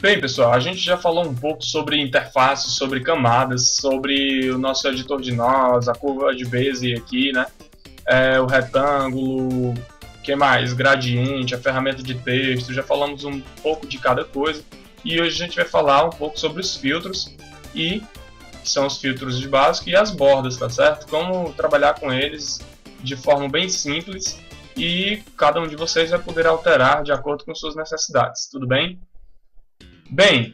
Bem, pessoal, a gente já falou um pouco sobre interfaces, sobre camadas, sobre o nosso editor de nós, a curva de Bezier aqui, né? O retângulo, que mais? Gradiente, a ferramenta de texto, já falamos um pouco de cada coisa. E hoje a gente vai falar um pouco sobre os filtros, que são os filtros de básico, e as bordas, tá certo? Como trabalhar com eles de forma bem simples e cada um de vocês vai poder alterar de acordo com suas necessidades, tudo bem? Bem,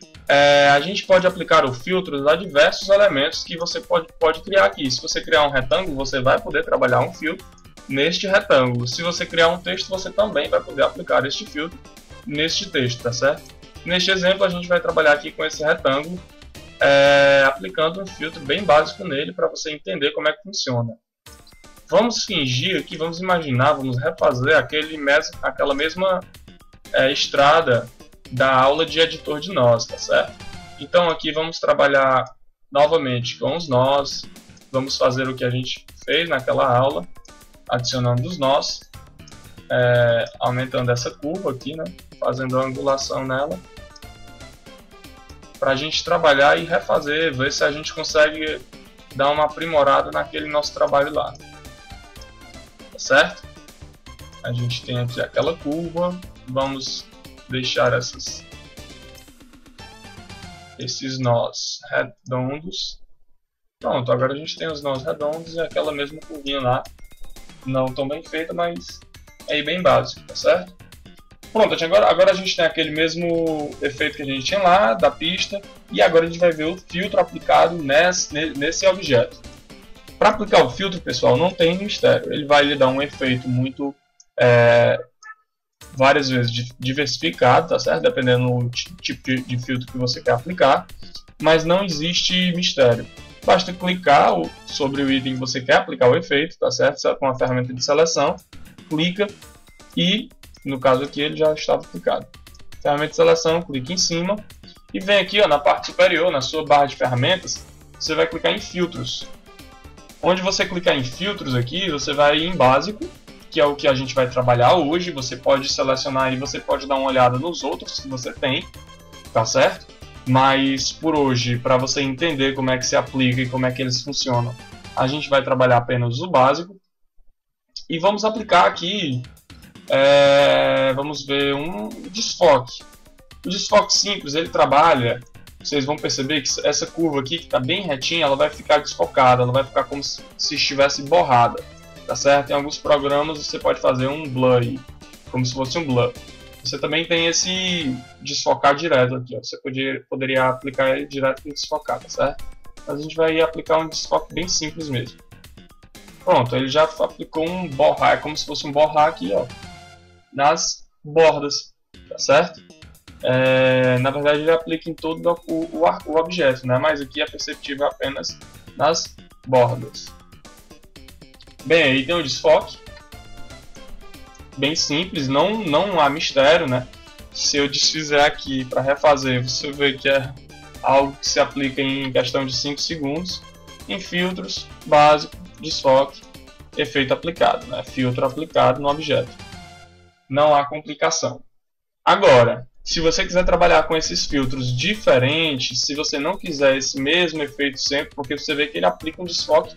a gente pode aplicar o filtro a diversos elementos que você pode criar aqui. Se você criar um retângulo, você vai poder trabalhar um filtro neste retângulo. Se você criar um texto, você também vai poder aplicar este filtro neste texto, tá certo? Neste exemplo, a gente vai trabalhar aqui com esse retângulo, aplicando um filtro bem básico nele para você entender como é que funciona. Vamos fingir aqui, vamos imaginar, vamos refazer aquela mesma estrada da aula de editor de nós, tá certo? Então aqui vamos trabalhar novamente com os nós, vamos fazer o que a gente fez naquela aula, adicionando os nós, aumentando essa curva aqui, né? Fazendo a angulação nela, para a gente trabalhar e refazer, ver se a gente consegue dar uma aprimorada naquele nosso trabalho lá, tá certo? A gente tem aqui aquela curva, vamos deixar esses nós redondos. Pronto, agora a gente tem os nós redondos e aquela mesma curvinha lá, não tão bem feita, mas é bem básico, tá certo? Pronto, agora a gente tem aquele mesmo efeito que a gente tinha lá, da pista, e agora a gente vai ver o filtro aplicado nesse objeto. Para aplicar o filtro, pessoal, não tem mistério, ele vai lhe dar um efeito muito várias vezes diversificado, tá certo? Dependendo do tipo de filtro que você quer aplicar, mas não existe mistério. Basta clicar sobre o item que você quer aplicar o efeito, tá certo? Com a ferramenta de seleção, clica e, no caso aqui, ele já estava aplicado. Ferramenta de seleção, clica em cima e vem aqui, ó, na parte superior, na sua barra de ferramentas, você vai clicar em filtros. Onde você clicar em filtros aqui, você vai em básico, que é o que a gente vai trabalhar hoje. Você pode selecionar e você pode dar uma olhada nos outros que você tem, tá certo? Mas por hoje, para você entender como é que se aplica e como é que eles funcionam, a gente vai trabalhar apenas o básico. E vamos aplicar aqui, vamos ver um desfoque. O desfoque simples, ele trabalha, vocês vão perceber que essa curva aqui, que está bem retinha, ela vai ficar desfocada, ela vai ficar como se estivesse borrada. Tá certo? Em alguns programas você pode fazer um blur aí, como se fosse um blur. Você também tem esse desfocar direto aqui, ó. Você poderia aplicar ele direto no desfocar, tá certo? Mas a gente vai aplicar um desfoque bem simples mesmo. Pronto, ele já aplicou um borrar, é como se fosse um borrar aqui, ó, nas bordas, tá certo? Na verdade ele aplica em todo o objeto, né? Mas aqui é perceptível apenas nas bordas. Bem, aí tem o desfoque, bem simples, não há mistério, né? Se eu desfizer aqui para refazer, você vê que é algo que se aplica em questão de 5 segundos. Em filtros, básico, desfoque, efeito aplicado, né? Filtro aplicado no objeto. Não há complicação. Agora, se você quiser trabalhar com esses filtros diferentes, se você não quiser esse mesmo efeito sempre, porque você vê que ele aplica um desfoque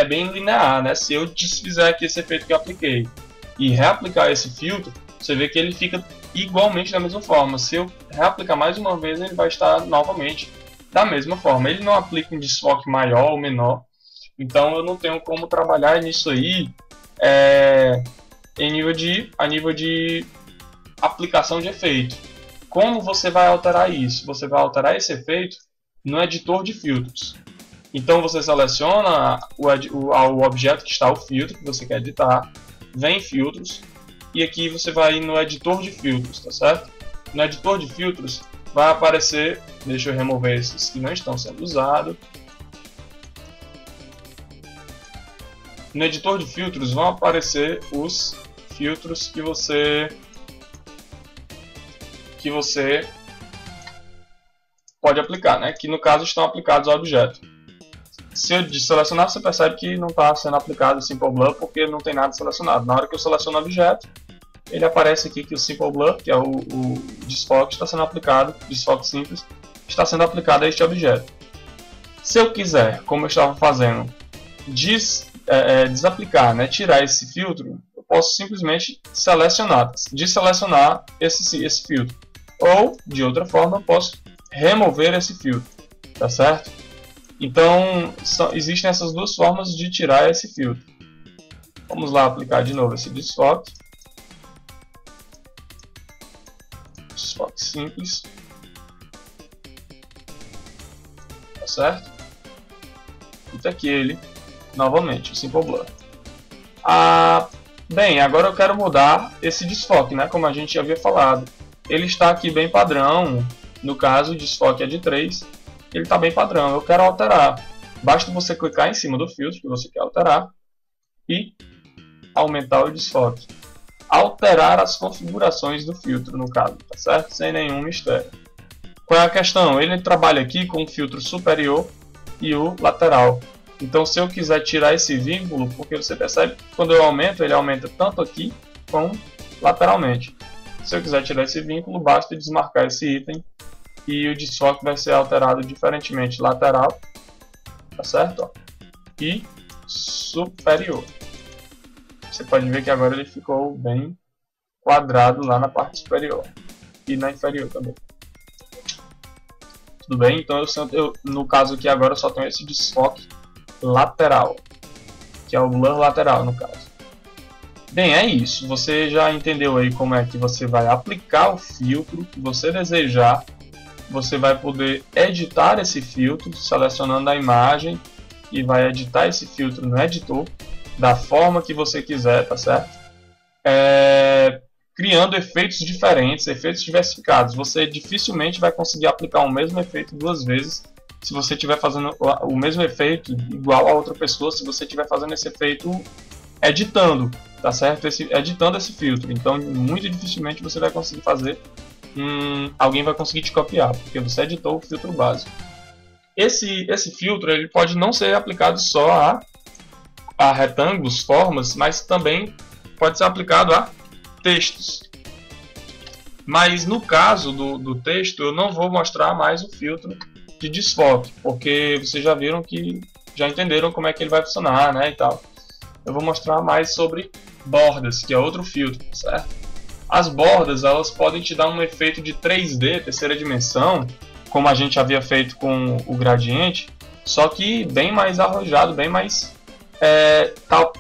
bem linear, né? Se eu desfizer aqui esse efeito que eu apliquei e reaplicar esse filtro, você vê que ele fica igualmente da mesma forma. Se eu reaplicar mais uma vez, ele vai estar novamente da mesma forma. Ele não aplica um desfoque maior ou menor, então eu não tenho como trabalhar nisso aí a nível de aplicação de efeito. Como você vai alterar isso? Você vai alterar esse efeito no editor de filtros. Então você seleciona o objeto que está o filtro que você quer editar, vem em filtros e aqui você vai no editor de filtros, tá certo? No editor de filtros vai aparecer, deixa eu remover esses que não estão sendo usados. No editor de filtros vão aparecer os filtros que você pode aplicar, né? Que no caso estão aplicados ao objeto. Se eu selecionar, você percebe que não está sendo aplicado Simple Blur porque não tem nada selecionado. Na hora que eu seleciono o objeto, ele aparece aqui que o Simple Blur, que é o desfoque, está sendo aplicado, desfoque simples, está sendo aplicado a este objeto. Se eu quiser, como eu estava fazendo, desaplicar, né, tirar esse filtro, eu posso simplesmente desselecionar esse filtro. Ou, de outra forma, eu posso remover esse filtro, tá certo? Então, existem essas duas formas de tirar esse filtro. Vamos lá aplicar de novo esse desfoque. Desfoque simples. Tá certo? E tá aqui ele, novamente, o Simple Blur. Bem, agora eu quero mudar esse desfoque, né? Como a gente já havia falado. Ele está aqui bem padrão. No caso, o desfoque é de 3. Ele está bem padrão. Eu quero alterar. Basta você clicar em cima do filtro que você quer alterar e aumentar o desfoque. Alterar as configurações do filtro, no caso, tá certo? Sem nenhum mistério. Qual é a questão? Ele trabalha aqui com o filtro superior e o lateral. Então, se eu quiser tirar esse vínculo, porque você percebe que quando eu aumento, ele aumenta tanto aqui como lateralmente. Se eu quiser tirar esse vínculo, basta desmarcar esse item e o desfoque vai ser alterado diferentemente lateral, tá certo? Ó, e superior. Você pode ver que agora ele ficou bem quadrado lá na parte superior e na inferior também. Tudo bem? Então no caso aqui agora eu só tenho esse desfoque lateral, que é o blur lateral no caso. Bem, é isso. Você já entendeu aí como é que você vai aplicar o filtro que você desejar. Você vai poder editar esse filtro selecionando a imagem e vai editar esse filtro no editor da forma que você quiser, tá certo? Criando efeitos diferentes, efeitos diversificados. Você dificilmente vai conseguir aplicar o mesmo efeito duas vezes se você estiver fazendo o mesmo efeito igual a outra pessoa, se você estiver fazendo esse efeito editando, tá certo? Editando esse filtro. Então, muito dificilmente você vai conseguir fazer, alguém vai conseguir te copiar, porque você editou o filtro básico. Esse filtro ele pode não ser aplicado só a retângulos, formas, mas também pode ser aplicado a textos. Mas no caso do texto, eu não vou mostrar mais o filtro de desfoque, porque vocês já viram que já entenderam como é que ele vai funcionar, né, e tal. Eu vou mostrar mais sobre bordas, que é outro filtro, certo? As bordas, elas podem te dar um efeito de 3D, terceira dimensão, como a gente havia feito com o gradiente, só que bem mais arrojado, bem mais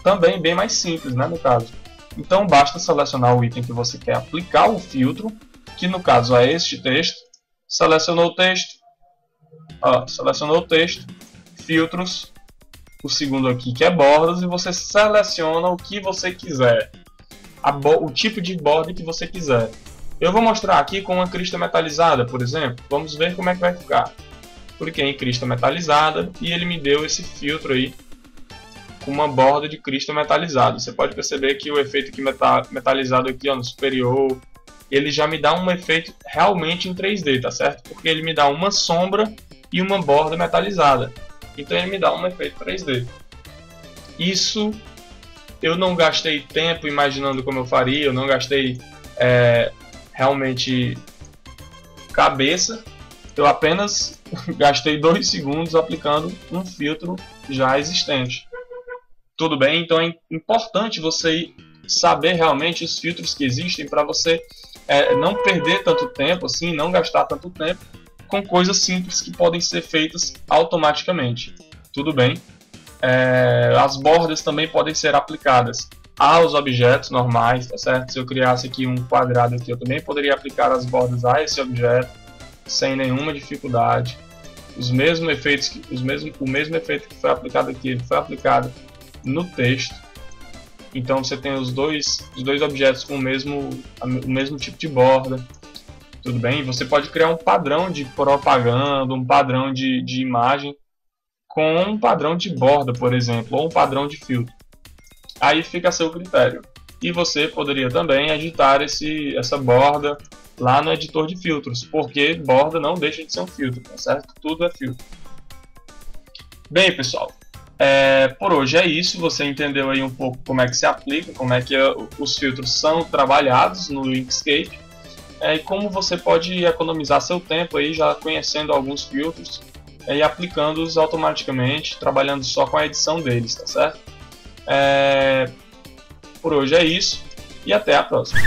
também bem mais simples, né, no caso. Então basta selecionar o item que você quer aplicar o filtro, que no caso é este texto. Selecionou o texto, filtros, o segundo aqui que é bordas, e você seleciona o que você quiser, o tipo de borda que você quiser. Eu vou mostrar aqui com uma crista metalizada, por exemplo. Vamos ver como é que vai ficar. Cliquei em crista metalizada e ele me deu esse filtro aí com uma borda de crista metalizada. Você pode perceber que o efeito aqui metalizado aqui, ó, no superior, ele já me dá um efeito realmente em 3D, tá certo? Porque ele me dá uma sombra e uma borda metalizada. Então ele me dá um efeito 3D. Isso eu não gastei tempo imaginando como eu faria, eu não gastei realmente cabeça. Eu apenas gastei 2 segundos aplicando um filtro já existente. Tudo bem? Então é importante você saber realmente os filtros que existem para você não perder tanto tempo, assim, não gastar tanto tempo com coisas simples que podem ser feitas automaticamente. Tudo bem? As bordas também podem ser aplicadas aos objetos normais, tá certo? Se eu criasse aqui um quadrado aqui, eu também poderia aplicar as bordas a esse objeto sem nenhuma dificuldade. O mesmo efeito que foi aplicado aqui, ele foi aplicado no texto. Então você tem os dois objetos com o mesmo tipo de borda. Tudo bem? Você pode criar um padrão de propaganda, um padrão de imagem com um padrão de borda, por exemplo, ou um padrão de filtro. Aí fica a seu critério. E você poderia também editar essa borda lá no editor de filtros, porque borda não deixa de ser um filtro, tá certo? Tudo é filtro. Bem, pessoal, Por hoje é isso, você entendeu aí um pouco como é que se aplica, como é que os filtros são trabalhados no Inkscape, e como você pode economizar seu tempo aí já conhecendo alguns filtros e aplicando-os automaticamente, trabalhando só com a edição deles, tá certo? Por hoje é isso e até a próxima.